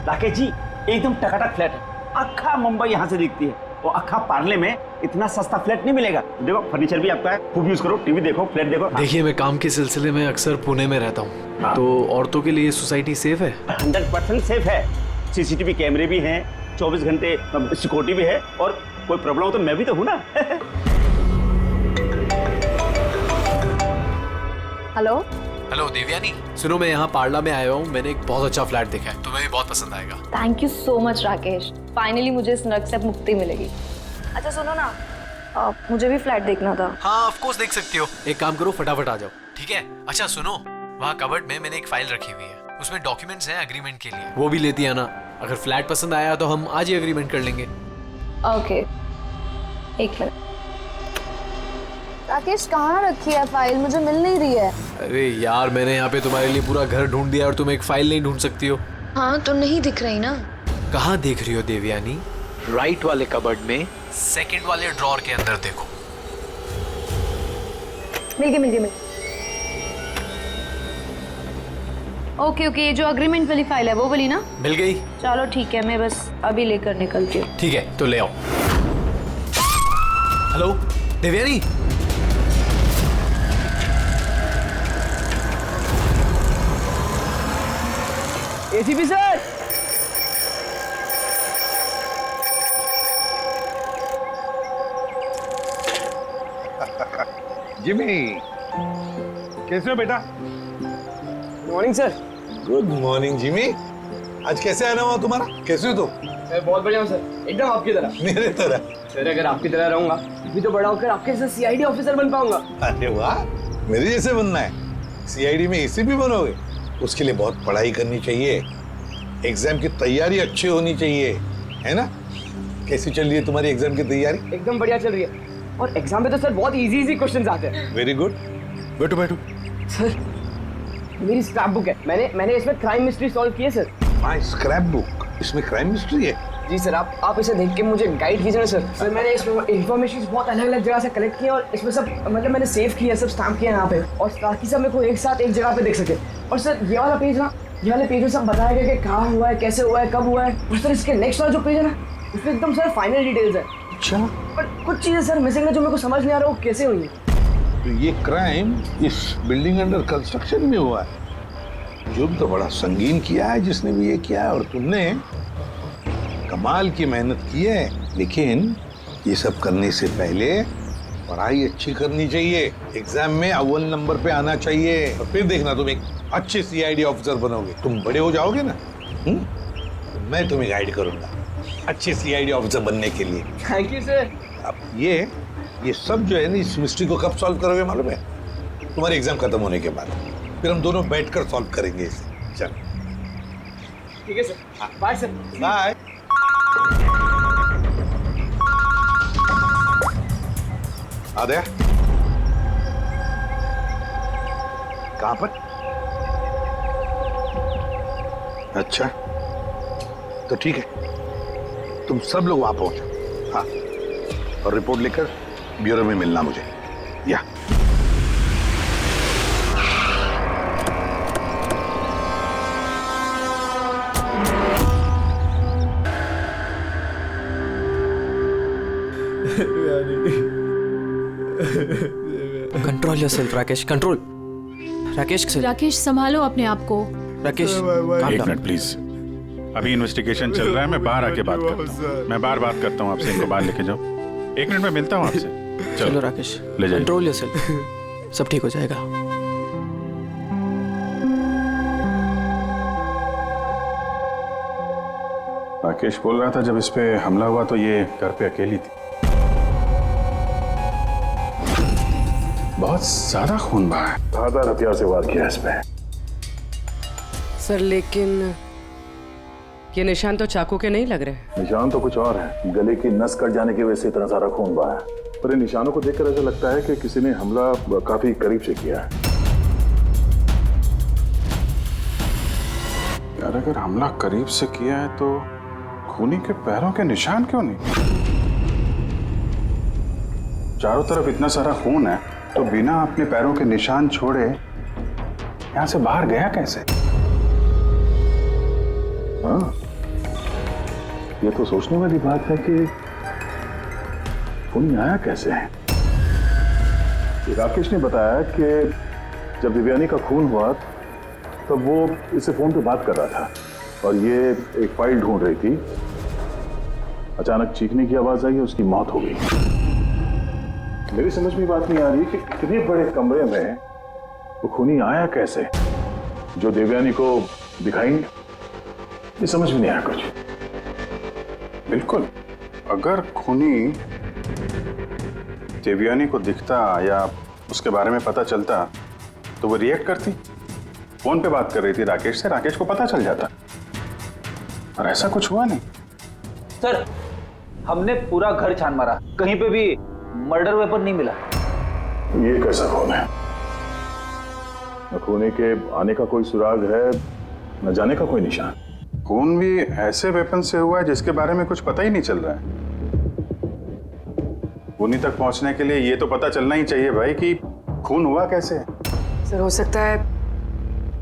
राकेश जी एकदम टकाटक फ्लैट है, अक्खा मुंबई यहाँ से दिखती है और अक्खा पार्ले में इतना सस्ता फ्लैट नहीं मिलेगा। देखो फर्नीचर भी आपका है, खूब यूज करो, टीवी देखो, फ्लैट देखो। देखिए मैं काम के सिलसिले में अक्सर पुणे में रहता हूँ, तो औरतों के लिए सोसाइटी सेफ है? 100% सेफ है। सीसीटीवी कैमरे भी हैं, 24 घंटे सिक्योरिटी भी है, और कोई प्रॉब्लम हो तो मैं भी तो हूँ ना। हेलो हेलो देवयानी, सुनो मैं यहाँ पार्ला में आया हूँ, मैंने एक बहुत अच्छा फ्लैट देखा है, तुम्हें भी बहुत पसंद आएगा। Thank you so much Rakesh, finally मुझे इस नर्क से मुक्ति मिलेगी। अच्छा सुनो ना, मुझे भी फ्लैट देखना था। हाँ ऑफ कोर्स देख सकती हो, एक काम करो फटाफट आ जाओ, ठीक है? अच्छा सुनो, वहाँ कबर्ड में मैंने एक फाइल रखी हुई है, उसमें डॉक्यूमेंट्स हैं एग्रीमेंट के लिए, वो भी लेती आना। अगर फ्लैट पसंद आया तो हम आज ही एग्रीमेंट कर लेंगे। ओके एक मिनट। राकेश कहाँ रखी है फाइल, मुझे मिल नहीं रही है। अरे यार मैंने यहाँ पे तुम्हारे लिए पूरा घर ढूंढ दिया और तुम एक फाइल नहीं ढूंढ सकती हो? हाँ तो नहीं दिख रही ना। कहाँ देख रही हो देवयानी? राइट वाले कबर्ड में सेकंड वाले ड्रॉर के अंदर देखो। मिल गई। ओके ये जो अग्रीमेंट वाली फाइल है वो वाली ना? मिल गई? चलो ठीक है, मैं बस अभी लेकर निकलती हूँ। ठीक है तो ले आओ। Hello Devyani, ACP sir, Jimmy कैसे हो बेटा? Morning sir. Good morning Jimmy, आज कैसे आना हुआ तुम्हारा? कैसे हो तुम? मैं बहुत बढ़िया हूँ सर, एकदम आपकी तरह। मेरे तरह? सर अगर आपकी तरह रहूंगा भी तो बड़ा होकर आपके जैसे सीआईडी ऑफिसर बन पाऊंगा। अरे वाह, मेरे जैसे बनना है? सीआईडी में एसीपी बनोगे? उसके लिए बहुत पढ़ाई करनी चाहिए, एग्जाम की तैयारी अच्छी होनी चाहिए, है ना? कैसी चल रही है तुम्हारी एग्जाम की तैयारी? एकदम बढ़िया चल रही है, और एग्जाम में तो सर बहुत इजी क्वेश्चंस आते हैं। वेरी गुड, बैठो बैठो। सर मेरी स्क्रैप बुक है, मैंने इसमें क्राइम मिस्ट्री सॉल्व की है सर। माय स्क्रैप बुक, इसमें क्राइम मिस्ट्री है? जी सर, आप इसे देख के मुझे गाइड कीजिए ना सर। सर मैंने इसमें इन्फॉर्मेशन बहुत अलग अलग जगह से कलेक्ट किए और इसमें सब मतलब मैंने सेव किया, सब स्टैम्प किया यहाँ पे, और ताकि सब मेरे को एक साथ एक जगह पे देख सके। और सर ये वाला पेज ना, ये वाले पेज में सब बताया गया कि कहाँ हुआ है, कैसे हुआ है, कब हुआ है। और सर इसके नेक्स्ट वाला जो पेज है ना, उसमें एकदम सर फाइनल डिटेल्स है। अच्छा, पर कुछ चीजें सर मिसिंग है जो मेरे को समझ नहीं आ रहा वो कैसे हुई है। तो ये क्राइम इस बिल्डिंग अंडर कंस्ट्रक्शन में हुआ है। जुर्म तो बड़ा संगीन किया है जिसने भी ये किया है, और तुमने कमाल की मेहनत की है। लेकिन ये सब करने से पहले पढ़ाई अच्छी करनी चाहिए, एग्जाम में अव्वल नंबर पे आना चाहिए, और फिर देखना तुम एक अच्छे सीआईडी ऑफिसर बनोगे। तुम बड़े हो जाओगे ना, तो मैं तुम्हें गाइड करूंगा अच्छे सीआईडी ऑफिसर बनने के लिए। Thank you sir. अब ये सब जो है ना, इस मिस्ट्री को कब सॉल्व करोगे मालूम है? तुम्हारे एग्जाम खत्म होने के बाद, फिर हम दोनों बैठकर सॉल्व करेंगे इसे। चलो ठीक है सर, बाय सर। बाय। आ गया? कहां पर? अच्छा तो ठीक है, तुम सब लोग वहां पहुंचो। हाँ, और रिपोर्ट लेकर ब्यूरो में मिलना मुझे। या control yourself Rakesh, control. Rakesh संभालो अपने आप को। राकेश एक मिनट प्लीज, अभी इन्वेस्टिगेशन चल रहा है, मैं बाहर आके बात करता हूँ। मैं बाहर बात करता हूँ आपसे, इनको बाहर लेके जाओ। एक मिनट में मिलता हूँ आपसे। चलो राकेश, ले जाइए। कंट्रोल योरसेल्फ, सब ठीक हो जाएगा। राकेश बोल रहा था जब इस पे हमला हुआ तो ये घर पे अकेली थी। बहुत ज्यादा खून बहा है, धारदार हथियार से वार किया इस पे। सर लेकिन ये निशान तो चाकू के नहीं लग रहे। निशान तो कुछ और है, गले की नस कट जाने की वजह से इतना सारा खून बहा है, पर इन निशानों को देखकर ऐसा लगता है कि किसी ने हमला काफी करीब से किया है। यार अगर हमला करीब से किया है तो खूनी के पैरों के निशान क्यों नहीं? चारों तरफ इतना सारा खून है तो बिना अपने पैरों के निशान छोड़े यहां से बाहर गया कैसे? हाँ ये तो सोचने वाली बात है कि खूनी आया कैसे है। राकेश ने बताया कि जब दिव्यानी का खून हुआ तब वो इससे फोन पे बात कर रहा था और ये एक फाइल ढूंढ रही थी। अचानक चीखने की आवाज आई, उसकी मौत हो गई। मेरी समझ में बात नहीं आ रही कि इतने बड़े कमरे में वो खूनी आया कैसे जो देवयानी को दिखाई नहीं। ये समझ में नहीं आया कुछ। बिल्कुल, अगर खूनी देवयानी को दिखता या उसके बारे में पता चलता तो वो रिएक्ट करती। फोन पे बात कर रही थी राकेश से, राकेश को पता चल जाता, और ऐसा कुछ हुआ नहीं। सर, हमने पूरा घर छान मारा, कहीं पे भी मर्डर वेपन नहीं मिला। ये कैसा खून है? न खूनी के आने का कोई सुराग है, न जाने का कोई निशान। खून भी ऐसे वेपन से हुआ है जिसके बारे में कुछ पता ही नहीं चल रहा है। खूनी तक पहुंचने के लिए ये तो पता चलना ही चाहिए भाई कि खून हुआ कैसे। सर, हो सकता है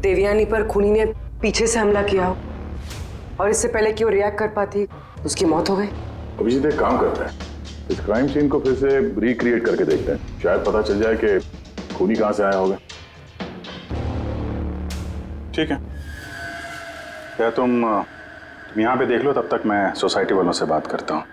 देवयानी पर खूनी ने पीछे से हमला किया हो और इससे पहले कि वो रिएक्ट कर पाती उसकी मौत हो गई। अभिजीत एक काम करता है, इस क्राइम सीन को फिर से रिक्रिएट करके देखते हैं, शायद पता चल जाए कि खूनी कहां से आया होगा। ठीक है, क्या तुम यहाँ पे देख लो, तब तक मैं सोसाइटी वालों से बात करता हूँ।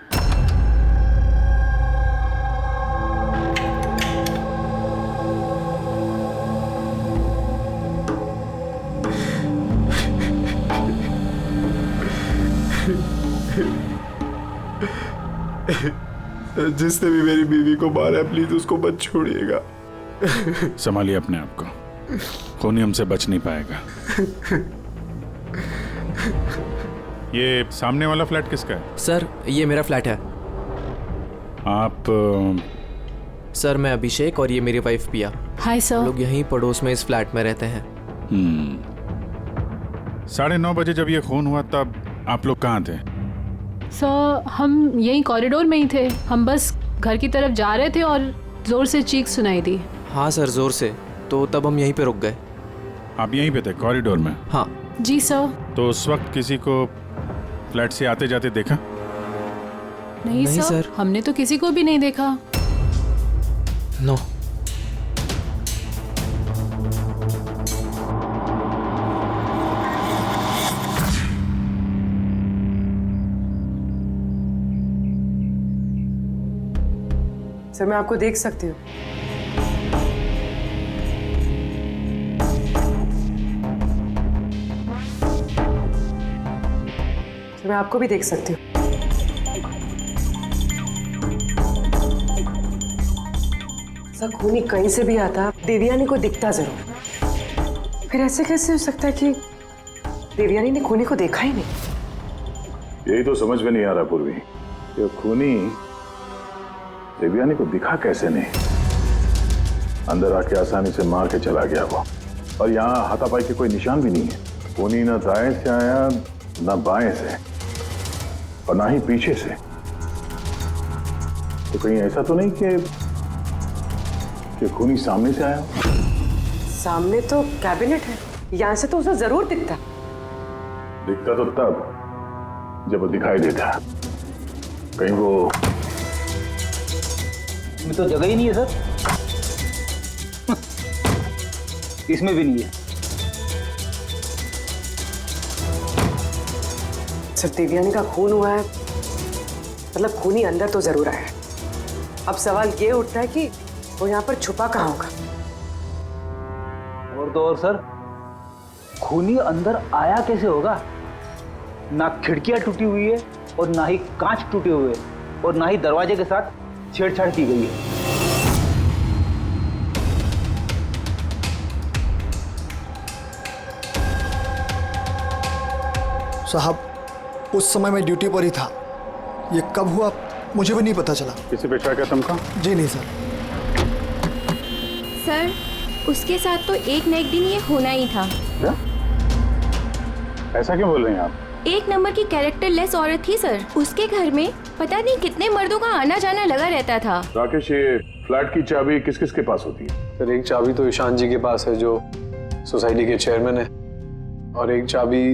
जिसने भी मेरी बीवी को मारा प्लीज उसको मत छोड़िएगा। संभालिए अपने आप को, खूनी हमसे बच नहीं पाएगा। ये सामने वाला फ्लैट किसका है? सर, ये मेरा फ्लैट है। आप सर, मैं अभिषेक और ये मेरी वाइफ पिया। Hi sir. लोग यहीं पड़ोस में इस फ्लैट में रहते हैं। 9:30 बजे जब ये खून हुआ तब आप लोग कहाँ थे? सर, हम यहीं कॉरिडोर में ही थे। हम बस घर की तरफ जा रहे थे और जोर से चीख सुनाई दी। हाँ सर, जोर से। तो तब हम यहीं पे रुक गए। आप यहीं पे थे कॉरिडोर में? हाँ जी सर। तो उस वक्त किसी को फ्लैट से आते जाते देखा? नहीं सर, हमने तो किसी को भी नहीं देखा। नो। सर, मैं आपको देख सकती हूँ। सर, मैं आपको भी देख सकती हूँ। सर, खूनी कहीं से भी आता देवयानी को दिखता जरूर। फिर ऐसे कैसे हो सकता है कि देवयानी ने खूनी को देखा ही नहीं? यही तो समझ में नहीं आ रहा पूर्वी, ये खूनी देवयानी को दिखा कैसे नहीं। अंदर आके आसानी से मार के चला गया वो, और यहाँ हाथापाई के कोई निशान भी नहीं है। खूनी ना दाएं से आया ना बाएं से और ना ही पीछे से। तो कहीं ऐसा तो नहीं कि खूनी सामने से आया? सामने तो कैबिनेट है, यहाँ से तो उसे जरूर दिखता। दिखता तो तब जब वो दिखाई देता। कहीं वो इसमें तो जगह ही नहीं है सर। इसमें भी नहीं है। सर, देवयानी का खून हुआ है, मतलब खूनी अंदर तो जरूर आया है। अब सवाल ये उठता है कि वो यहाँ पर छुपा कहाँ होगा। और तो और सर, खूनी अंदर आया कैसे होगा? ना खिड़कियां टूटी हुई है और ना ही कांच टूटे हुए और ना ही दरवाजे के साथ छेड़छाड़ की गई है। साहब, उस समय मैं ड्यूटी पर ही था। ये कब हुआ मुझे भी नहीं पता चला। किसी पे शक है तुमको? जी नहीं सर। सर, उसके साथ तो एक न एक दिन ये होना ही था। क्या? ऐसा क्यों बोल रहे हैं आप? एक नंबर की कैरेक्टरलेस औरत थी सर। उसके घर में पता नहीं कितने मर्दों का आना जाना लगा रहता था। राकेश, ये फ्लैट की चाबी किस किस के पास होती है? सर, एक चाबी तो ईशान जी के पास है जो सोसाइटी के चेयरमैन है, और एक चाबी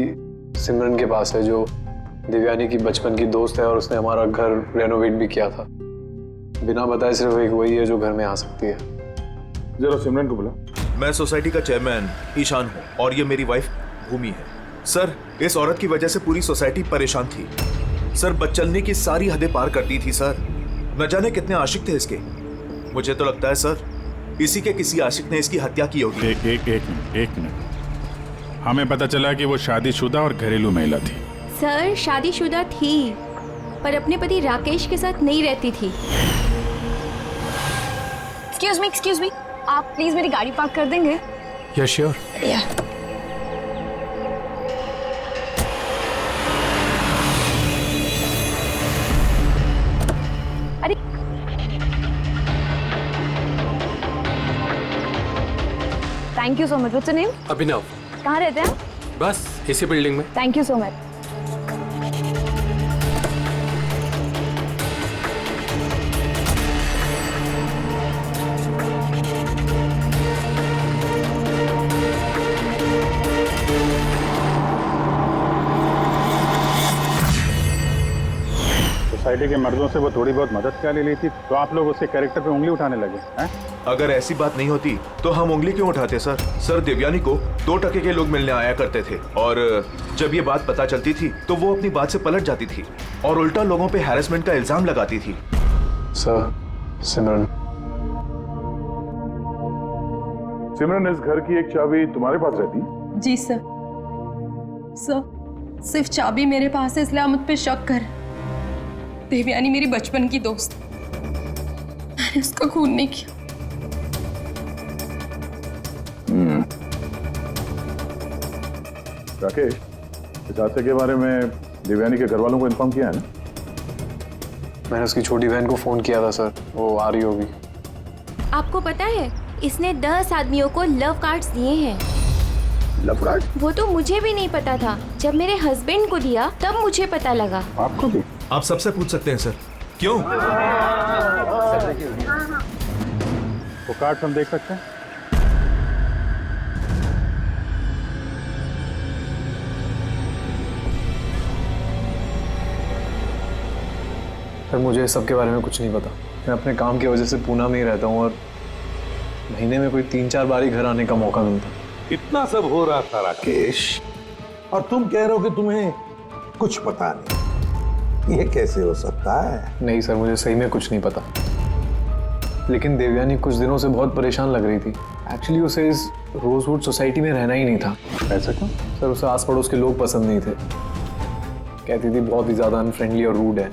सिमरन के पास है जो देवयानी की बचपन की दोस्त है और उसने हमारा घर रेनोवेट भी किया था। बिना बताए सिर्फ एक वही है जो घर में आ सकती है। जरा सिमरन को बुला। मैं सोसाइटी का चेयरमैन ईशान हूँ और ये मेरी वाइफ भूमि है। सर, इस औरत की वजह से पूरी सोसाइटी परेशान थी। सर, बदचलने की सारी हदें पार करती थी सर। न जाने कितने आशिक थे इसके। मुझे तो लगता है सर, इसी के किसी आशिक ने इसकी हत्या की होगी। एक मिनट। हमें पता चला कि वो शादीशुदा और घरेलू महिला थी। सर, शादीशुदा थी पर अपने पति राकेश के साथ नहीं रहती थी। एक्सक्यूज मी, आप प्लीज मेरी गाड़ी पार्क कर देंगे? या श्योर। अरे thank you so much. What's your name? Abhinav. कहाँ रहते हैं? बस इसी बिल्डिंग में। Thank you so much. Society के मर्दों से वो थोड़ी बहुत मदद क्या ले ली थी, तो आप लोग उसके कैरेक्टर पे उंगली उठाने लगे हैं? अगर ऐसी बात नहीं होती तो हम उंगली क्यों उठाते सर? सर, देवयानी को 2 टके के लोग मिलने आया करते थे और जब ये बात पता चलती थी तो वो अपनी बात से पलट जाती थी और उल्टा लोगों पे हैरेसमेंट का इल्जाम लगाती थी। सर, सिमरन इस घर की एक चाबी तुम्हारे पास रहती है? जी सर। सिर्फ चाबी मेरे पास है, इसलिए आप मुझ पे शक कर। देवयानी मेरी बचपन की दोस्त, मैंने उसका खून नहीं किया। राकेश, इस हादसे के बारे में देवयानी के घर वालों को इन्फॉर्म किया है ना? मैंने उसकी छोटी बहन को फोन किया था सर, वो आ रही होगी। आपको पता है इसने 10 आदमियों को लव कार्ड्स दिए हैं। Love card? वो तो मुझे भी नहीं पता था, जब मेरे हस्बैंड को दिया तब मुझे पता लगा। आपको भी? आप सबसे पूछ सकते हैं सर। क्यों? वो कार्ड हम देख सकते हैं? सर, मुझे सबके बारे में कुछ नहीं पता। मैं अपने काम की वजह से पूना में ही रहता हूँ और महीने में कोई 3-4 बार ही घर आने का मौका मिलता। इतना सब हो रहा था राकेश, और तुम कह रहे हो कि तुम्हें कुछ पता नहीं। ये कैसे हो सकता है? नहीं सर, मुझे सही में कुछ नहीं पता। लेकिन देवयानी कुछ दिनों से बहुत परेशान लग रही थी। एक्चुअली उसे इस रोजवुड सोसाइटी में रहना ही नहीं था। ऐसा क्यों? सर, उसे आस पड़ोस के लोग पसंद नहीं थे। कहती थी बहुत ही ज़्यादा अनफ्रेंडली और रूड है,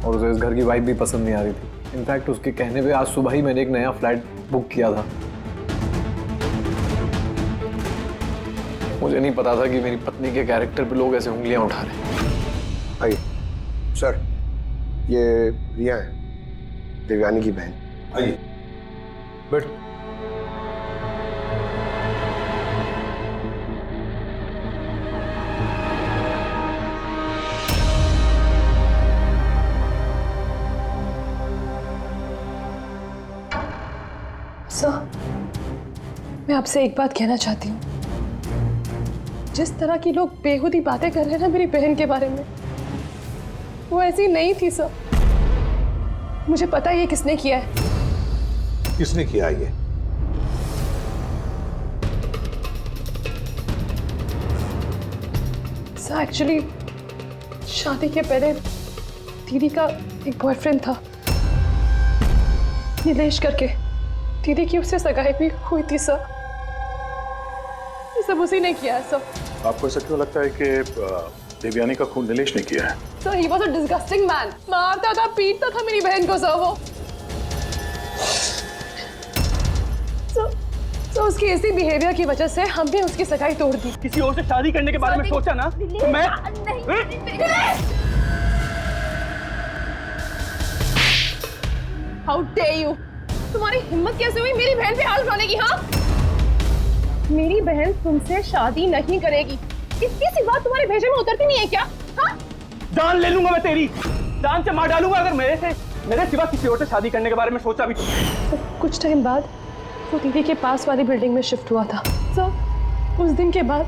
और उसे इस घर की वाइब भी पसंद नहीं आ रही थी। इनफैक्ट उसके कहने पे आज सुबह ही मैंने एक नया फ्लैट बुक किया था। मुझे नहीं पता था कि मेरी पत्नी के कैरेक्टर पे लोग ऐसे उंगलियां उठा रहे हैं। आइए सर, ये रिया है, देवयानी की बहन। आइए बैठ। सर, मैं आपसे एक बात कहना चाहती हूँ। जिस तरह की लोग बेहुदी बातें कर रहे हैं ना मेरी बहन के बारे में, वो ऐसी नहीं थी सर। मुझे पता है ये किसने किया है। किसने किया ये? सर, एक्चुअली शादी के पहले दीदी का एक बॉयफ्रेंड था, नीलेश करके। दीदी की उससे सगाई भी हुई थी सर। ये सब उसी ने किया है सर। आपको ऐसा क्यों लगता है कि देवयानी का खून नीलेश ने किया है? Sir, he was a disgusting man. मारता था, पीटता था मेरी बहन को सर वो। सर, उसकी इसी बिहेवियर की वजह से हमने उसकी सगाई तोड़ दी। किसी और से शादी करने के बारे में सोचा ना तो मैं हाउ डेयर यू! तुम्हारी हिम्मत कैसे हुई मेरी बहन पे हाथ उठाने की? हाँ, मेरी बहन तुमसे शादी नहीं करेगी। इतनी सी बात तुम्हारे भेजे में उतरती नहीं है क्या? हाँ? जान ले लूंगा मैं तेरी, जान से मार डालूंगा अगर मेरे सिवा किसी और से शादी करने के बारे में सोचा भी तो कुछ टाइम बाद वो दीदी के पास वाली बिल्डिंग में शिफ्ट हुआ था। सर, उस दिन के बाद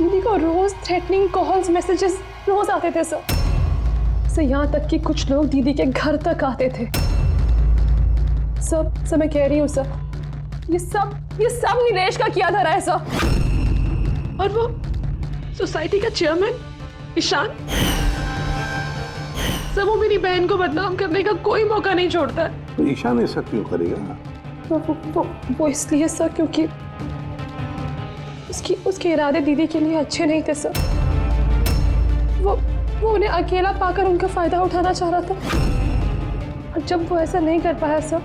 दीदी को रोज थ्रेटनिंग कॉल्स मैसेजेस रोज आते थे सर। यहाँ तक कि कुछ लोग दीदी के घर तक आते थे। सब मैं कह रही हूँ सर, ये सब नीलेश का किया धरा है सर। और वो सोसाइटी का चेयरमैन ईशान सर, वो मेरी बहन को बदनाम करने का कोई मौका नहीं छोड़ता है। तो ईशान ऐसा क्यों करेगा? वो इसलिए सर क्योंकि उसके इरादे दीदी के लिए अच्छे नहीं थे सर। वो उन्हें अकेला पाकर उनका फायदा उठाना चाह रहा था, और जब वो ऐसा नहीं कर पाया सर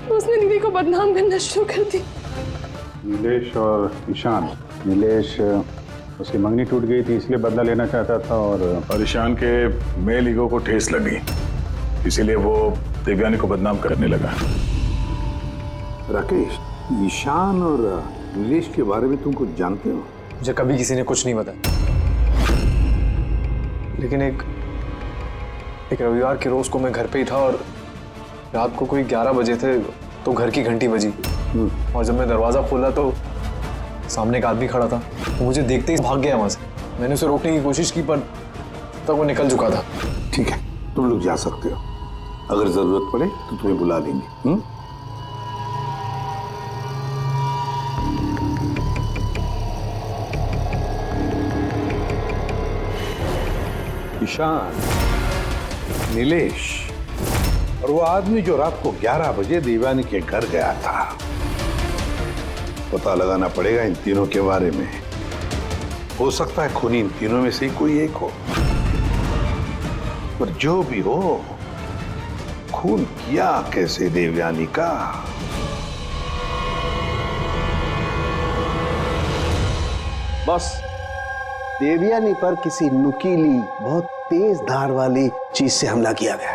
तो उसने दीदी को बदनाम करना शुरू कर दी। नीलेश और ईशान, नीलेश उसकी मंगनी टूट गई थी इसलिए बदला लेना चाहता था, और ईशान के मेल ईगो को ठेस लगी इसीलिए वो देवयानी को बदनाम करने लगा। राकेश, ईशान और नीलेश के बारे में तुम कुछ जानते हो? मुझे कभी किसी ने कुछ नहीं बताया, लेकिन एक रविवार के रोज को मैं घर पे ही था और रात को कोई 11 बजे थे तो घर की घंटी बजी, और जब मैं दरवाजा खोला तो सामने एक आदमी खड़ा था। वो मुझे देखते ही भाग गया वहां से। मैंने उसे रोकने की कोशिश की पर तब वो निकल चुका था। ठीक है, तुम लोग जा सकते हो, अगर जरूरत पड़े तो तुम्हें बुला लेंगे। ईशान, नीलेश और वो आदमी जो रात को 11 बजे देवयानी के घर गया था, पता लगाना पड़ेगा इन तीनों के बारे में। हो सकता है खूनी इन तीनों में से ही कोई एक हो, पर जो भी हो, खून किया कैसे देवयानी का? बस देवयानी पर किसी नुकीली, बहुत तेज धार वाली चीज से हमला किया गया।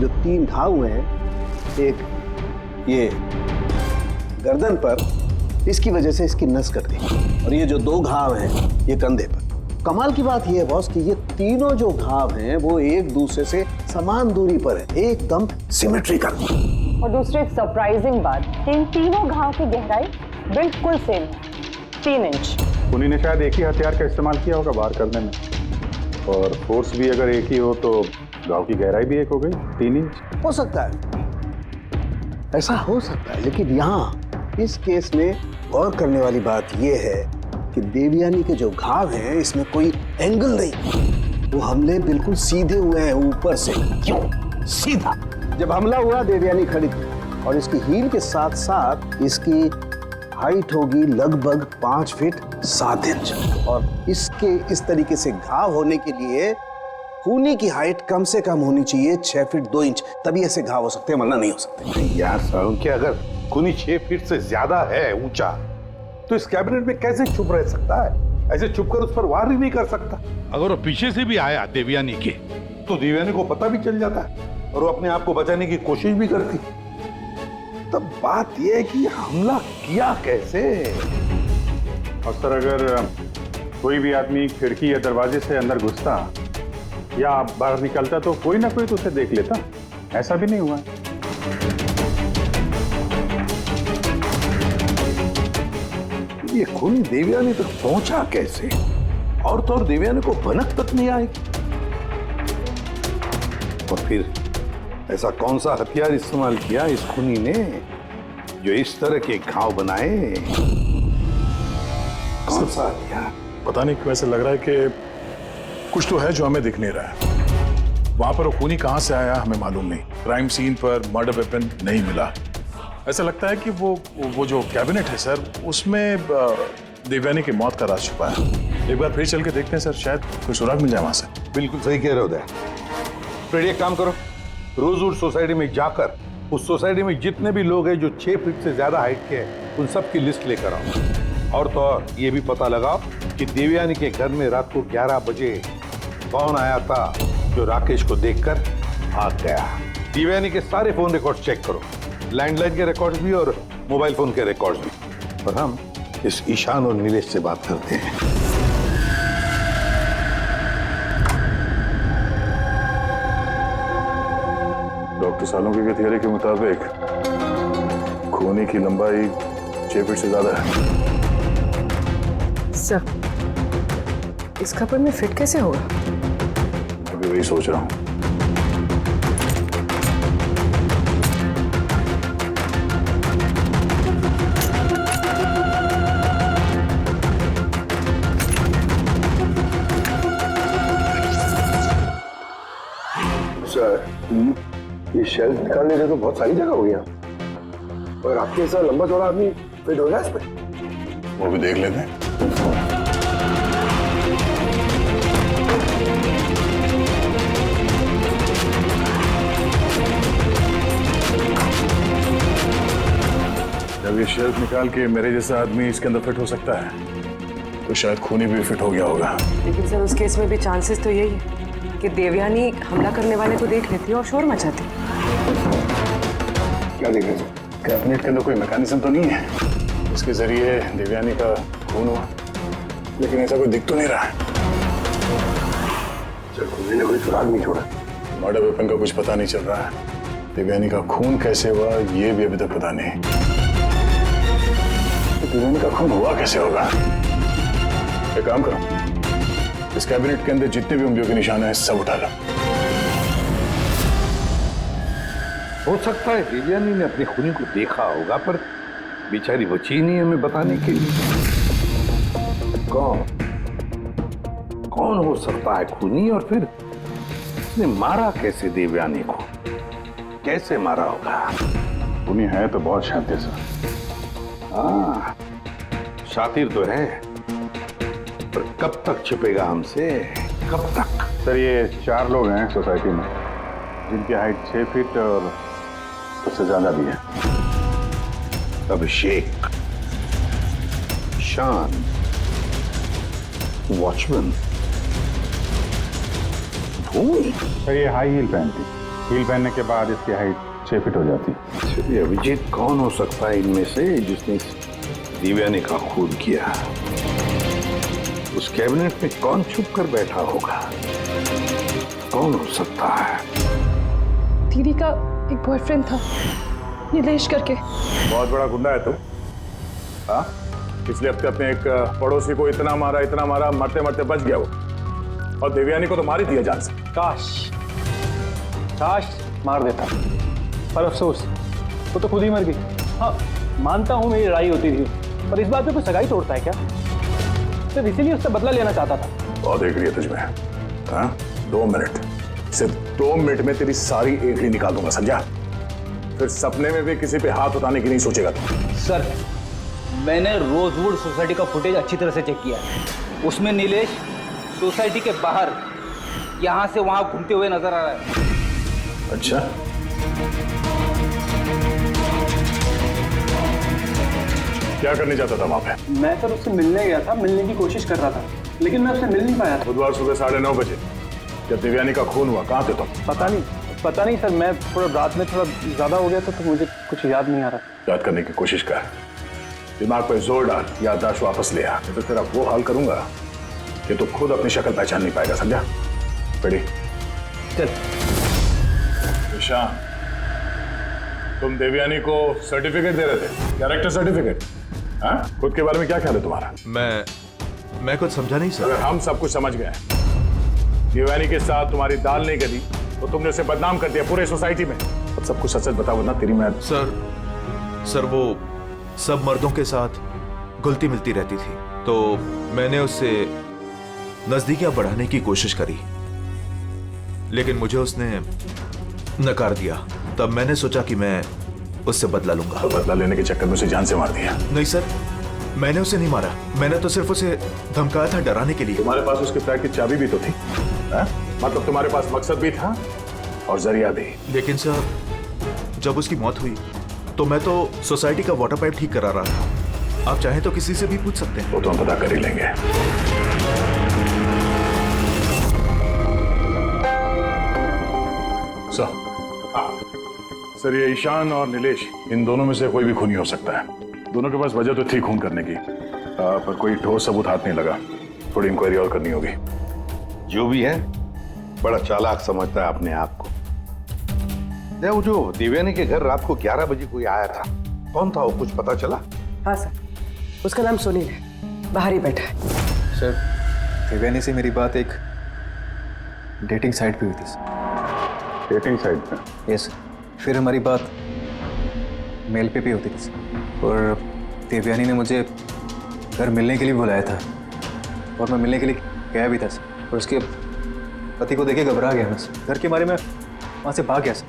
जो 3 घाव हुए हैं, एक ये गर्दन पर, इसकी वजह से इसकी नस कट गई, और ये जो 2 घाव हैं ये कंधे पर। कमाल की बात ये है बॉस कि ये तीनों जो घाव हैं वो एक दूसरे से समान दूरी पर है, एकदम सिमेट्रिकल। और दूसरी एक सरप्राइजिंग बात, इन तीनों घाव की गहराई बिल्कुल सेम है, 3 इंच। खूनी ने शायद एक ही हथियार का इस्तेमाल किया होगा वार करने में, और फोर्स भी अगर एक ही हो तो घाव की गहराई भी एक हो गई, 3 इंच। हो सकता है, ऐसा हो सकता है, लेकिन यहाँ इस केस में गौर करने वाली बात यह है कि देवयानी के जो घाव हैं इसमें कोई एंगल नहीं, वो हमले बिल्कुल सीधे हुए हैं ऊपर से। क्यों सीधा? जब हमला हुआ देवयानी खड़ी थी, और इसकी हील के साथ साथ इसकी हाइट होगी लगभग 5 फीट 7 इंच, और इसके इस तरीके से घाव होने के लिए खूनी की हाइट कम से कम होनी चाहिए 6 फीट 2 इंच, तभी ऐसे घाव हो सकते हैं, वरना नहीं हो सकते। यार सारुण, कि अगर खूनी 6 फीट से ज्यादा है ऊंचा, तो इस कैबिनेट में कैसे छुप रह सकता है? ऐसे छुपकर उस पर वार ही नहीं कर सकता। अगर वो पीछे से भी आया देवयानी के, तो देवयानी को पता भी चल जाता है और वो अपने आप को बचाने की कोशिश भी करती। तब बात यह है कि हमला किया कैसे? और सर, अगर कोई भी आदमी खिड़की या दरवाजे से अंदर घुसता या बाहर निकलता तो कोई ना कोई तो उसे देख लेता, ऐसा भी नहीं हुआ। ये खूनी देवयानी तक पहुंचा कैसे? और तो और देवयानी को भनक तक नहीं आएगी। और फिर ऐसा कौन सा हथियार इस्तेमाल किया इस खूनी ने जो इस तरह के घाव बनाए? कौन सा हथियार? पता नहीं क्यों ऐसा लग रहा है कि कुछ तो है जो हमें दिख नहीं रहा है। वहां पर वो खूनी कहां से आया हमें मालूम नहीं। क्राइम सीन पर मर्डर वेपन नहीं मिला। ऐसा लगता है कि वो जो कैबिनेट है सर, उसमें देवयानी की मौत का राज छुपा है। एक बार फिर चल के देखते हैं सर, शायद कोई सुराग मिल जाए वहां से। बिल्कुल सही कह रहे हो। फिर एक काम करो, रोजवुड सोसाइटी में जाकर उस सोसाइटी में जितने भी लोग हैं जो 6 फीट से ज्यादा हाइट के हैं, उन सब की लिस्ट लेकर आओ। और तो और ये भी पता लगाओ कि देवयानी के घर में रात को 11 बजे कौन आया था जो राकेश को देखकर भाग गया। देवयानी के सारे फोन रिकॉर्ड चेक करो, लैंडलाइन के रिकॉर्ड्स भी और मोबाइल फोन के रिकॉर्ड्स भी। और हम इस ईशान और नीलेश से बात करते हैं। डॉक्टर सालोंकी के थियरी के मुताबिक खूनी की लंबाई 6 फीट से ज्यादा है। सर इस कपड़े में फिट कैसे होगा? मैं भी वही सोच रहा हूँ। सर ये शेल्फ निकालने से तो बहुत सारी जगह हो गया, और आपके ऐसा लंबा चौड़ा आदमी फिट होगा इसमें? वो भी देख लेते हैं। जब ये शेल्फ निकाल के मेरे जैसा आदमी इसके अंदर फिट हो सकता है तो शायद खूनी भी फिट हो गया होगा। लेकिन सर उस केस में भी चांसेस तो यही है कि देवयानी हमला करने वाले को देख लेती और शोर मचाती। क्या देख रहे? कैबिनेट के अंदर कोई मैकेनिज्म तो नहीं है इसके जरिए देवयानी का खून हुआ, लेकिन ऐसा कोई दिख तो नहीं रहा है। खूनी ने कोई सुराग नहीं छोड़ा। मर्डर वेपन का कुछ पता नहीं चल रहा है। देवयानी का खून कैसे हुआ ये भी अभी तक पता नहीं। तो देवयानी का खून हुआ कैसे होगा? एक काम करो, इस कैबिनेट के अंदर जितने भी उंगलियों के निशान हैं सब उठा लो। हो सकता है देवयानी ने अपने खूनी को देखा होगा, पर बेचारी बची नहीं हमें बताने के लिए। कौन हो सकता है खूनी, और फिर उसने मारा कैसे देवयानी को? कैसे मारा होगा? खूनी है तो बहुत शातिर सर। हाँ, शातिर तो है, पर कब तक छिपेगा हमसे? कब तक? सर ये 4 लोग हैं सोसाइटी में जिनकी हाइट 6 फीट और उससे ज्यादा भी है। अभिषेक, ईशान, वॉचमैन, भूमि। सर ये हाई हील पहनती, हील पहनने के बाद इसकी हाइट 6 फीट हो जाती। चलिए अभिजीत, कौन हो सकता है इनमें से जिसने देवयानी का खून किया? उस कैबिनेट में कौन छुप कर बैठा होगा? कौन हो सकता है? दीदी का एक बॉयफ्रेंड था, नीलेश करके। बहुत बड़ा गुंडा है तो। हाँ, पिछले हफ्ते अपने एक पड़ोसी को इतना मारा, मरते मरते बच गया वो, और देवयानी को तो मार ही दिया जान से। काश मार देता, पर अफसोस वो तो खुद ही मर गई। हाँ मानता हूँ मेरी लड़ाई होती थी, पर इस बात पे कोई सगाई तोड़ता है क्या? सिर्फ इसीलिए उससे बदला लेना चाहता था। बहुत देख लिया तुझमें। हाँ 2 मिनट, सिर्फ 2 मिनट में तेरी सारी एंट्री निकाल दूंगा, समझा? फिर सपने में भी किसी पे हाथ उठाने की नहीं सोचेगा तू। सर मैंने रोजवुड सोसाइटी का फुटेज अच्छी तरह से चेक किया है। उसमें नीलेश सोसाइटी के बाहर यहाँ से वहाँ घूमते हुए नजर आ रहा है। अच्छा, क्या करने जाता था वहाँ पे? मैं सर उससे मिलने गया था, मिलने की कोशिश कर रहा था, लेकिन मैं उससे मिल नहीं पाया था। बुधवार सुबह 9:30 बजे जब देवयानी का खून हुआ, कहाँ थे तुम? पता नहीं सर, मैं थोड़ा रात में थोड़ा ज्यादा हो गया था तो मुझे कुछ याद नहीं आ रहा। याद करने की कोशिश कर, दिमाग पे जोर डाल, याददाश्त वापस ले आ, तो तेरा वो हाल करूंगा कि तू खुद अपनी शक्ल पहचान नहीं पाएगा, समझा? बेटी चल। ईशान, तुम देवयानी को सर्टिफिकेट दे रहे थे, कैरेक्टर सर्टिफिकेट। हाँ, खुद के बारे में क्या ख्याल है तुम्हारा? मैं कुछ समझा नहीं सर। अगर हम सब कुछ समझ गए, देवयानी के साथ तुम्हारी दाल नहीं गली तो तुमने उसे बदनाम कर दिया पूरे सोसाइटी में। अब सब कुछ सच बताओ वरना तेरी मैं। सर वो सब मर्दों के साथ घुलती मिलती रहती थी, तो मैंने उससे नजदीकियां बढ़ाने की कोशिश करी, लेकिन मुझे उसने नकार दिया। तब मैंने सोचा कि मैं उससे बदला लूंगा। तो बदला लेने के चक्कर में उसे जान से मार दिया? नहीं सर, मैंने उसे नहीं मारा, मैंने तो सिर्फ उसे धमकाया था, डराने के लिए। तुम्हारे पास उसके फ्लैट की चाबी भी तो थी, हा? मतलब तुम्हारे पास मकसद भी था और जरिया भी। लेकिन सर जब उसकी मौत हुई तो मैं तो सोसाइटी का वाटर पाइप ठीक करा रहा था। आप चाहें तो किसी से भी पूछ सकते हैं। वो तो हम पता कर ही लेंगे। सर ये ईशान और नीलेश, इन दोनों में से कोई भी खूनी हो सकता है। दोनों के पास वजह तो थी खून करने की, पर कोई ठोस सबूत हाथ नहीं लगा। थोड़ी इंक्वायरी और करनी होगी। जो भी है बड़ा चालाक समझता है अपने आप को। वो जो देवयानी के घर रात को 11 बजे कोई आया था, कौन था वो? कुछ पता चला? हाँ सर, उसका नाम सुनील है, बाहर ही बैठा है। सर देवयानी से मेरी बात एक डेटिंग साइट पे हुई थी सर। डेटिंग साइट पे? Yes sir. फिर हमारी बात मेल पे भी होती थी सर। और देवयानी ने मुझे घर मिलने के लिए बुलाया था और मैं मिलने के लिए गया भी था सर। और उसके पति को देखे घबरा गया मैं सर। घर के बारे में वहाँ से भाग गया सर।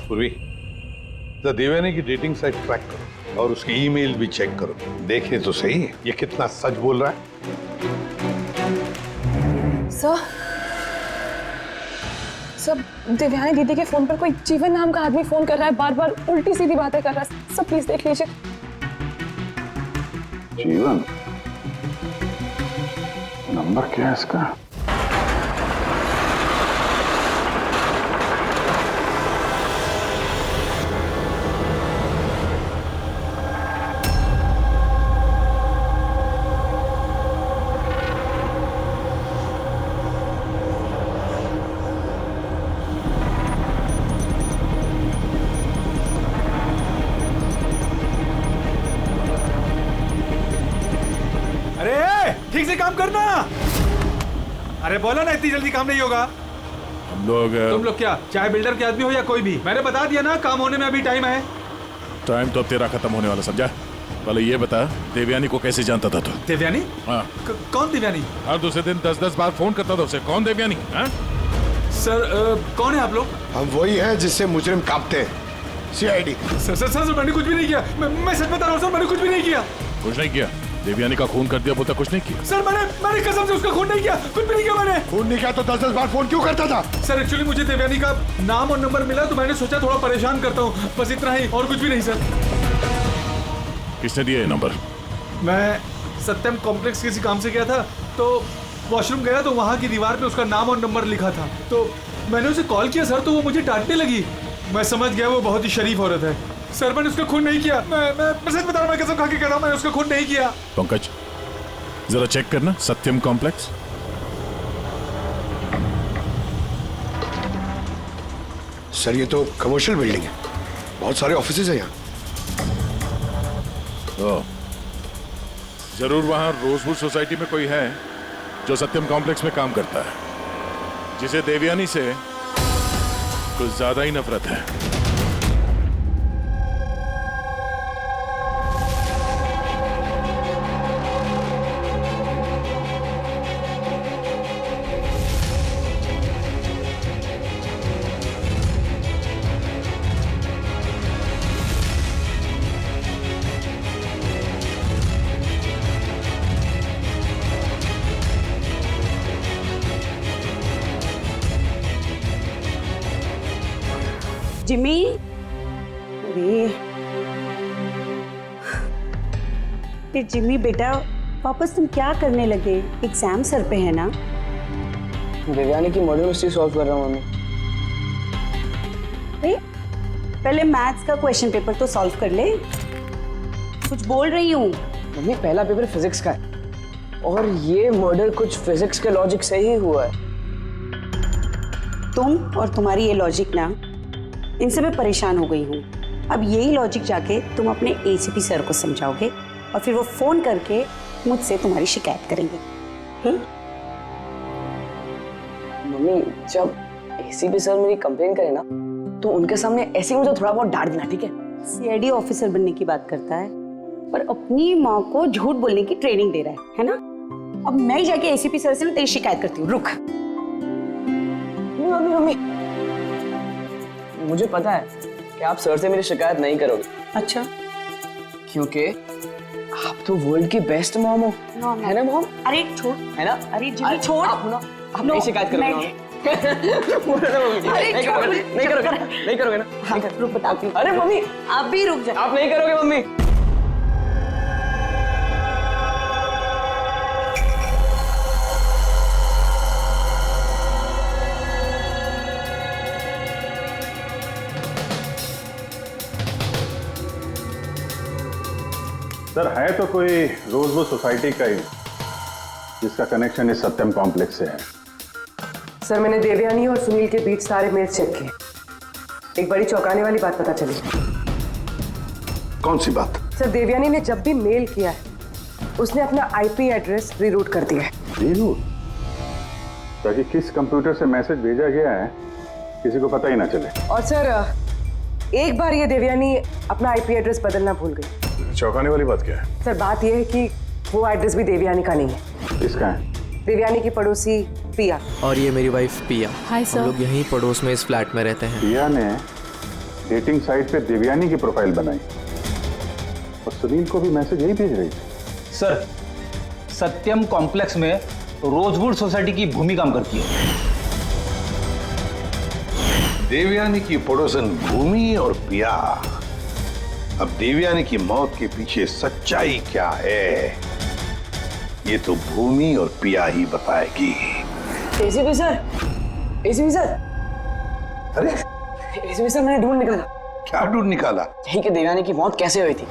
पूर्वी, देवयानी की डेटिंग साइट ट्रैक करो और उसकी ईमेल भी चेक करो। देखे तो सही ये कितना सच बोल रहा है। सर देवयानी दीदी के फोन पर कोई जीवन नाम का आदमी फोन कर रहा है, बार बार उल्टी सीधी बातें कर रहा है। सब प्लीज देख लीजिए। जीवन? नंबर क्या है इसका? ठीक से काम करना। अरे बोला ना, इतनी जल्दी काम नहीं होगा। हम लोग तुम लोग क्या चाहे बिल्डर के आदमी हो या कोई भी, मैंने बता दिया ना, काम होने में अभी टाइम है। टाइम तो अब तेरा खत्म होने वाला, समझा? पहले ये बता, देवयानी को कैसे जानता था तू? देवयानी? हाँ। कौन देवयानी? हर दूसरे दिन 10-10 बार फोन करता था उसे। कौन देवयानी? हाँ? सर कौन है आप लोग? हम वही हैं जिससे मुजरिम कांपते हैं। सीआईडी। सर मैंने कुछ भी नहीं किया। मैं सच बता रहा हूँ सर, मैंने कुछ भी नहीं किया। कुछ नहीं किया? देवयानी का खून कर दिया बोलता कुछ नहीं किया? सर मैंने कसम से उसका खून नहीं किया, कुछ भी नहीं किया मैंने। खून नहीं किया तो 10-10 बार फोन क्यों करता था? सर एक्चुअली मुझे देवयानी का नाम और नंबर मिला तो मैंने सोचा थोड़ा परेशान करता हूँ, बस इतना ही, और कुछ भी नहीं सर। किसने दिया ये नंबर? मैं सत्यम कॉम्प्लेक्स किसी काम से गया था, तो वॉशरूम गया तो वहाँ की दीवार पे उसका नाम और नंबर लिखा था, तो मैंने उसे कॉल किया सर, तो वो मुझे डांटने लगी। मैं समझ गया वो बहुत ही शरीफ औरत है। सर मैंने उसका खून नहीं किया। मैं सच बता रहा हूँ, मैं कसम खा के कह रहा हूँ, मैंने उसका खून नहीं किया। पंकज जरा चेक करना, सत्यम कॉम्प्लेक्स। सर ये तो कमर्शियल बिल्डिंग है, बहुत सारे ऑफिसेज हैं यहाँ। जरूर वहां रोजवुड सोसाइटी में कोई है जो सत्यम कॉम्प्लेक्स में काम करता है, जिसे देवयानी से कुछ ज्यादा ही नफरत है। जिमी, जिमी बेटा वापस तुम क्या करने लगे? एग्जाम सर पे है ना? देवयानी की मर्डर मिस्ट्री सॉल्व कर रहा हूँ मम्मी। पहले मैथ्स का क्वेश्चन पेपर तो सॉल्व कर ले। कुछ बोल रही हूँ मम्मी, पहला पेपर फिजिक्स का है और ये मर्डर कुछ फिजिक्स के लॉजिक से ही हुआ है। तुम और तुम्हारी ये लॉजिक ना, इनसे मैं परेशान हो गई हूँ। अब यही लॉजिक जाके तुम अपने एसीपी सर को समझाओगे और फिर वो फोन करके मुझसे तुम्हारी शिकायत करेंगे। मम्मी जब एसीपी सर मेरी कंप्लेन करे ना तो उनके सामने ऐसे ही मुझे थोड़ा बहुत डांट देना, ठीक है? सीआईडी ऑफिसर बनने की बात करता है पर अपनी माँ को झूठ बोलने की ट्रेनिंग दे रहा है ना? अब मैं ही जाके एसीपी सर से ना तेरी शिकायत करती हूँ। रुक। मम्मी मुझे पता है कि आप सर से मेरी शिकायत नहीं करोगे। अच्छा? क्योंकि आप तो वर्ल्ड की बेस्ट मॉम हो, है ना मॉम? अरे छोड़, है ना? अरे जिमी छोड़। आप ना, आप नहीं शिकायत करोगे ना? नहीं करोगे ना? रुक बताती हूँ। अरे मम्मी आप भी रुक जाओ। आप नहीं करोगे मम्मी? सर है तो कोई रोजवुड सोसाइटी का ही जिसका कनेक्शन इस सत्यम कॉम्प्लेक्स से है। सर मैंने देवयानी और सुनील के बीच सारे मेल चेक किए। एक बड़ी चौंकाने वाली बात पता चली। कौन सी बात? सर देवयानी ने जब भी मेल किया है उसने अपना आईपी एड्रेस रीरूट कर दिया है। रीरूट? ताकि किस कंप्यूटर से मैसेज भेजा गया है किसी को पता ही ना चले। और सर एक बार ये देवयानी अपना आईपी एड्रेस बदलना भूल गई। चौंकाने वाली बात क्या है? सर बात यह है कि वो एड्रेस भी देवयानी का नहीं है। किसका है? देवयानी की पड़ोसी पिया। और ये मेरी वाइफ पिया। Hi sir. हम लोग यहीं पड़ोस में इस फ्लैट में रहते हैं। पिया ने डेटिंग साइट पे देवयानी की प्रोफाइल बनाई और सुनील को भी मैसेज यही भेज रही थी। सर, सत्यम कॉम्प्लेक्स में रोजवुड सोसाइटी की भूमि काम करती है। देवयानी की पड़ोसन भूमि और पिया। अब देवयानी की मौत के पीछे सच्चाई क्या है, ये तो भूमि और पिया ही बताएगी। ACP sir, ACP sir. अरे एसीपी सर, मैंने ढूंढ निकाला। क्या ढूंढ निकाला? यही कि देवयानी की मौत कैसे हुई थी।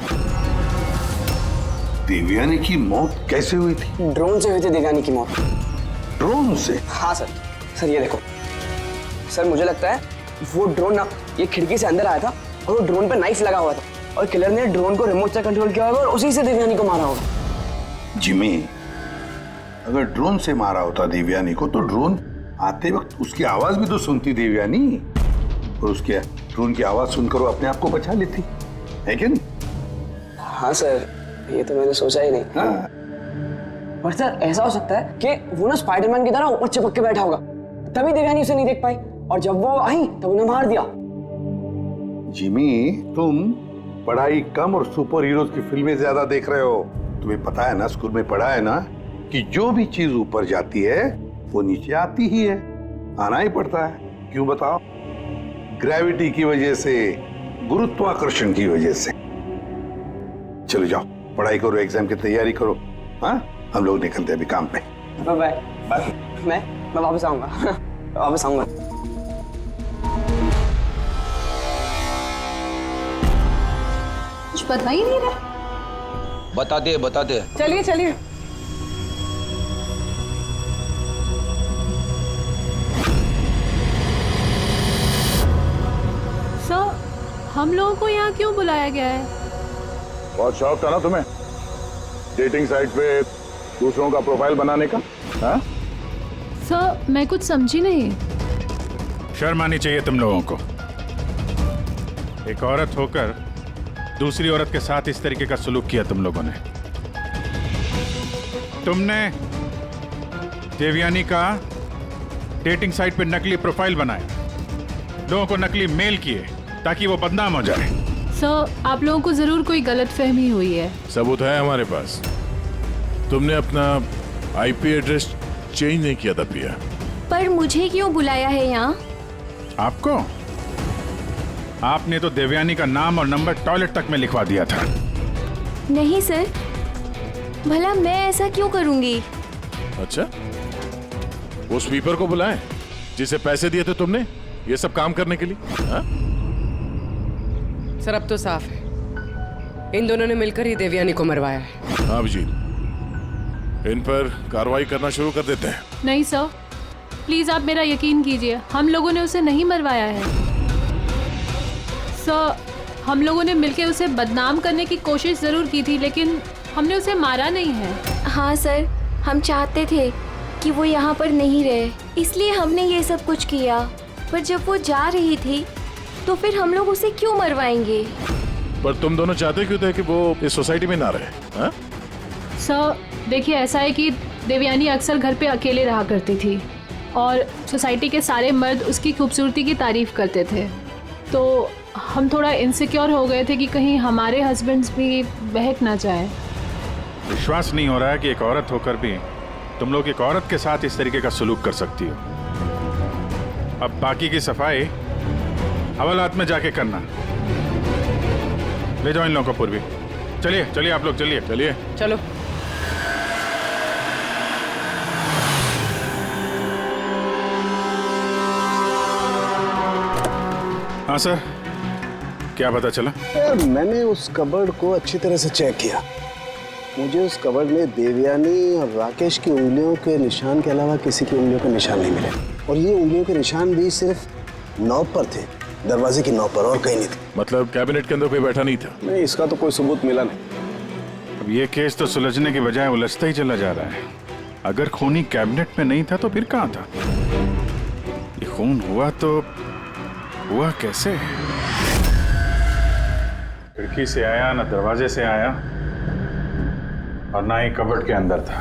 देवयानी की मौत कैसे हुई थी? ड्रोन से हुई थी देवयानी की मौत। ड्रोन से? हाँ सर। सर ये देखो सर, मुझे लगता है वो ड्रोन ना ये खिड़की से अंदर आया था और वो ड्रोन पे नाइफ लगा हुआ था और किलर ने ड्रोन को रिमोट से कंट्रोल किया होगा और उसी से देवयानी को मारा होगा। जिमी, अगर ड्रोन से मारा होता देवयानी को तो ड्रोन आते वक्त उसकी आवाज भी तो सुनती देवयानी, और उसके ड्रोन की आवाज सुनकर वो अपने आप को बचा लेती है कि नहीं? हाँ सर, ये तो मैंने सोचा ही नहीं। हाँ। पर सर ऐसा हो सकता है कि वो ना स्पाइडरमैन की तरह ऊपर चिपक के बैठा होगा, तभी देवयानी उसे नहीं देख पाई और जब वो आई तब उन्हें मार दिया। जिमी, तुम पढ़ाई कम और सुपर हीरोज की फिल्में ज्यादा देख रहे हो। तुम्हें पता है ना, स्कूल में पढ़ा है ना कि जो भी चीज ऊपर जाती है वो नीचे आती ही है, आना ही पड़ता है। क्यों बताओ? ग्रेविटी की वजह से, गुरुत्वाकर्षण की वजह से। चलो जाओ, पढ़ाई करो, एग्जाम की तैयारी करो। हाँ, हम लोग निकलते हैं अभी काम पे। Bye bye. मैं वापस आऊंगा। वापस आऊंगा। कुछ बता ही नहीं रहा। बता दे। चलिए चलिए। सर, हम लोगों को यहाँ क्यों बुलाया गया है? बहुत शौक था ना तुम्हें डेटिंग साइट पे दूसरों का प्रोफाइल बनाने का? हाँ? सर, मैं कुछ समझी नहीं। शर्म आनी चाहिए तुम लोगों को। एक औरत होकर दूसरी औरत के साथ इस तरीके का सलूक किया तुम लोगों ने। तुमने देवयानी का डेटिंग साइट पे नकली प्रोफाइल बनाया, लोगों को नकली मेल किए ताकि वो बदनाम हो जाए। सर, आप लोगों को जरूर कोई गलतफहमी हुई है। सबूत है हमारे पास। तुमने अपना आईपी एड्रेस चेंज नहीं किया था पिया। पर मुझे क्यों बुलाया है यहाँ? आपको? आपने तो देवयानी का नाम और नंबर टॉयलेट तक में लिखवा दिया था। नहीं सर, भला मैं ऐसा क्यों करूंगी? अच्छा, वो स्वीपर को बुलाएं जिसे पैसे दिए थे तुमने ये सब काम करने के लिए? हा? सर अब तो साफ है, इन दोनों ने मिलकर ही देवयानी को मरवाया है। हाँ अभिजीत, इन पर कार्रवाई करना शुरू कर देते हैं। नहीं सर, प्लीज आप मेरा यकीन कीजिए, हम लोगों ने उसे नहीं मरवाया है। सर, हम लोगों ने मिलकर उसे बदनाम करने की कोशिश जरूर की थी, लेकिन हमने उसे मारा नहीं है। हाँ सर, हम चाहते थे कि वो यहाँ पर नहीं रहे, इसलिए हमने ये सब कुछ किया। पर जब वो जा रही थी तो फिर हम लोग उसे क्यों मरवाएंगे? पर तुम दोनों चाहते क्यों थे कि वो इस सोसाइटी में ना रहे? हा? सर देखिए, ऐसा है कि देवयानी अक्सर घर पे अकेले रहा करती थी और सोसाइटी के सारे मर्द उसकी खूबसूरती की तारीफ करते थे, तो हम थोड़ा इनसिक्योर हो गए थे कि कहीं हमारे हस्बैंड्स भी बहक ना जाए। विश्वास नहीं हो रहा है कि एक औरत होकर भी तुम लोग एक औरत के साथ इस तरीके का सलूक कर सकती हो। अब बाकी की सफाई हवालात में जाके करना। ले जाओ इन लोगों को पूर्वी। चलिए चलिए आप लोग, चलिए चलिए चलो। हाँ सर, क्या पता चला? यार मैंने उस कबर्ड को अच्छी तरह से चेक किया। मुझे उस कबर्ड में देवयानी और राकेश की उंगलियों के निशान के अलावा किसी की उंगलियों के निशान नहीं मिले, और ये उंगलियों के निशान भी सिर्फ नॉब पर थे, दरवाजे की नॉब पर, और कहीं नहीं थे। मतलब कैबिनेट के अंदर कोई बैठा नहीं था? नहीं, इसका तो कोई सबूत मिला नहीं। अब ये केस तो सुलझने की बजाय उलझता ही चला जा रहा है। अगर खूनी कैबिनेट में नहीं था तो फिर कहाँ था? ये खून हुआ तो हुआ कैसे? खिड़की से आया, ना दरवाजे से आया, और ना ही कबर्ड के अंदर था।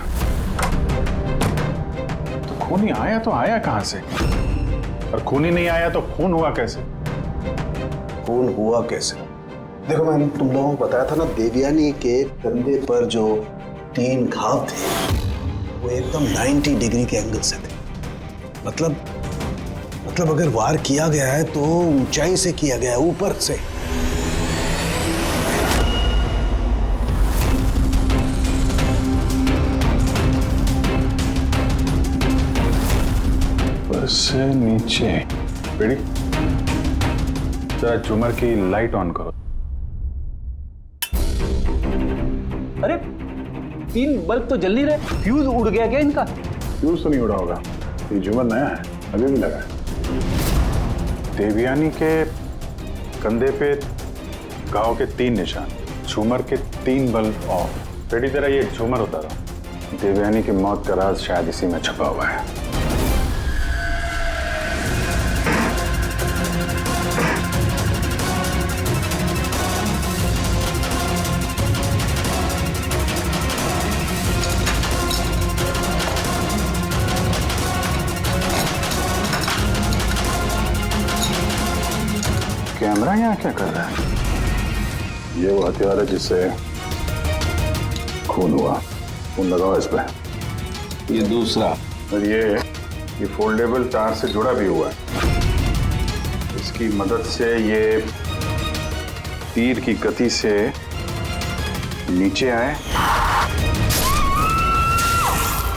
तो खूनी आया तो आया कहां से? और खूनी नहीं आया तो खून हुआ कैसे? खून हुआ कैसे? देखो, मैंने तुम लोगों को बताया था ना, देवयानी के कंधे पर जो 3 घाव थे वो एकदम 90 डिग्री के एंगल से थे। मतलब अगर वार किया गया है तो ऊंचाई से किया गया है, ऊपर से। ऊपर से नीचे। बेटी, जरा झूमर की लाइट ऑन करो। अरे 3 बल्ब तो जल नहीं रहे, फ्यूज उड़ गया क्या इनका? फ्यूज तो नहीं उड़ा होगा, ये झूमर नया है, अभी भी लगा है। देवयानी के कंधे पे घाव के 3 निशान, झूमर के 3 बल्ब ऑफ। बेटी, जरा ये झूमर उतारो। देवयानी की मौत का राज शायद इसी में छुपा हुआ है। कैमरा यहाँ क्या कर रहा है? ये वो हथियार है जिससे खून हुआ। खून लगाओ इस पे। ये दूसरा, और ये फोल्डेबल तार से जुड़ा भी हुआ है। इसकी मदद से ये तीर की गति से नीचे आए,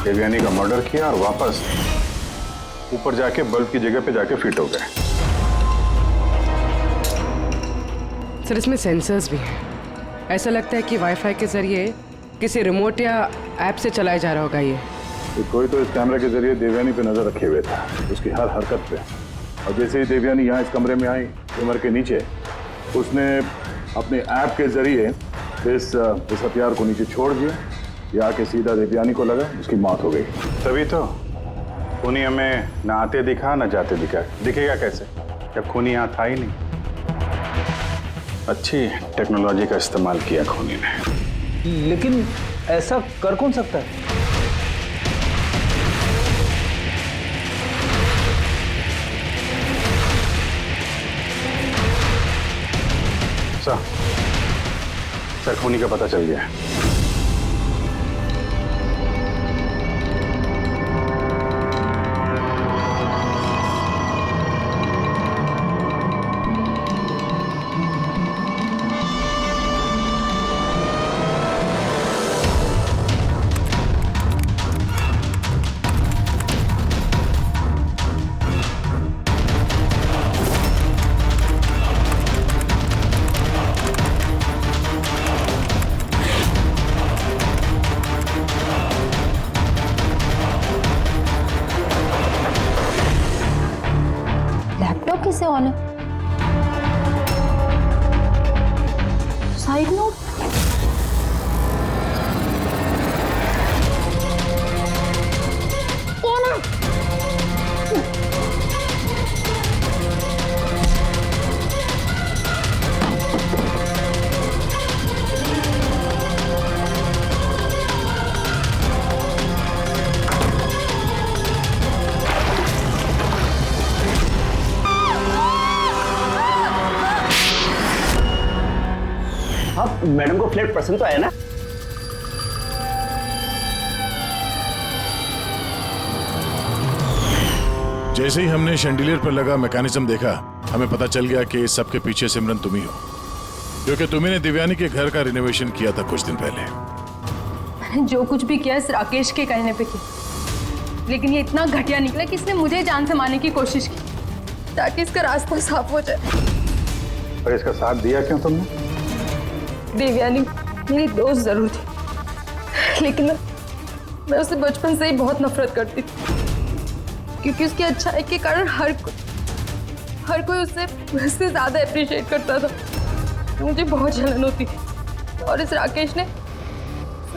देवयानी का मर्डर किया और वापस ऊपर जाके बल्ब की जगह पे जाके फिट हो गए। सर, इसमें सेंसर्स भी हैं। ऐसा लगता है कि वाईफाई के जरिए किसी रिमोट या ऐप से चलाया जा रहा होगा ये। कोई तो इस कैमरे के जरिए देवयानी पे नजर रखे हुए था, उसकी हर हरकत पे। और जैसे ही देवयानी यहाँ इस कमरे में आई, कमर के नीचे, उसने अपने ऐप के जरिए इस हथियार को नीचे छोड़ दिया। ये आके सीधा देवयानी को लगा, उसकी मौत हो गई। तभी तो खूनी हमें न आते दिखा न जाते दिखा। दिखेगा कैसे जब खूनी यहाँ था ही नहीं? अच्छी टेक्नोलॉजी का इस्तेमाल किया खूनी ने। लेकिन ऐसा कर कौन सकता है? सर, खूनी का पता चल गया। कैसे ऑन है? Side note? कौन है? मैडम को फ्लैट पसंद तो आया ना? जैसे ही हमने शैंडिलियर पर लगा मैकेनिज्म देखा, हमें पता चल गया कि इस सब के पीछे सिमरन तुम ही हो, क्योंकि तुम्ही ने दिव्यानी के घर का रिनोवेशन किया था कुछ दिन पहले। मैंने जो कुछ भी किया इस राकेश के कहने पे किया, लेकिन ये इतना घटिया निकला कि इसने मुझे जान से मारने की कोशिश की ताकि इसका रास्ता साफ हो जाए। और इसका साथ दिया क्यों तुमने? देवयानी मेरी दोस्त जरूर थी, लेकिन मैं उससे बचपन से ही बहुत नफरत करती थी, क्योंकि उसकी अच्छाई के कारण हर कोई उससे ज्यादा अप्रिशिएट करता था। मुझे बहुत जलन होती थी और इस राकेश ने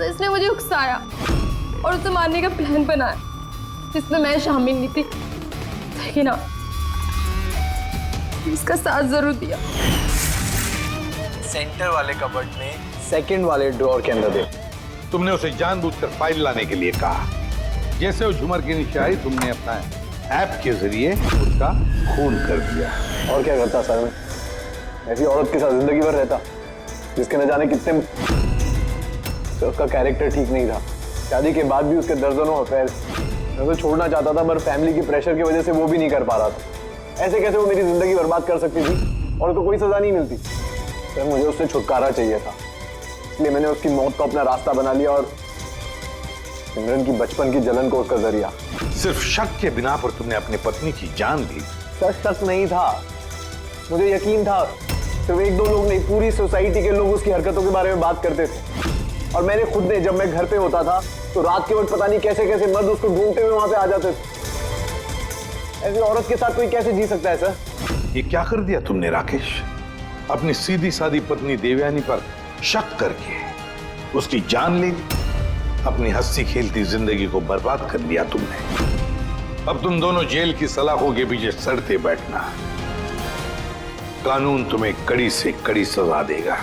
इसने मुझे उकसाया और उसे मारने का प्लान बनाया, जिसमें मैं शामिल नहीं थी, लेकिन हाँ, इसका साथ जरूर दिया। सेंटर वाले कबर्ड में सेकंड वाले ड्रॉर के अंदर दे। तुमने उसे जानबूझकर फाइल लाने के लिए कहा। जैसे वो झूमर के नीचे आई, तुमने अपना ऐप के जरिए उसका खून कर दिया। और क्या करता सर मैं? ऐसी औरत के साथ जिंदगी भर रहता, जिसके न जाने कितने तो उसका कैरेक्टर ठीक नहीं था। शादी के बाद भी उसके दर्जनों अफेयर। मैं उसे छोड़ना चाहता था, पर फैमिली की प्रेशर की वजह से वो भी नहीं कर पा रहा था। ऐसे कैसे वो मेरी जिंदगी बर्बाद कर सकती थी और उसको कोई सजा नहीं मिलती। सर मुझे उससे छुटकारा चाहिए था, इसलिए मैंने उसकी मौत को अपना रास्ता बना लिया और सिमरन की बचपन की जलन को उसका जरिया। सिर्फ शक के बिना पर तुमने अपनी पत्नी की जान ली। सर शक नहीं था, मुझे यकीन था। सिर्फ एक दो लोग नहीं, पूरी सोसाइटी के लोग उसकी हरकतों के बारे में बात करते थे। और मैंने खुद ने, जब मैं घर पे होता था तो रात के वक्त पता नहीं कैसे कैसे मर्द उसको ढूंढते हुए वहां पे आ जाते थे। ऐसी औरत के साथ कोई कैसे जी सकता है सर? ये क्या कर दिया तुमने राकेश? अपनी सीधी सादी पत्नी देवयानी पर शक करके उसकी जान ले ली। अपनी हंसी खेलती जिंदगी को बर्बाद कर लिया तुमने। अब तुम दोनों जेल की सलाखों के पीछे सड़ते बैठना। कानून तुम्हें कड़ी से कड़ी सजा देगा।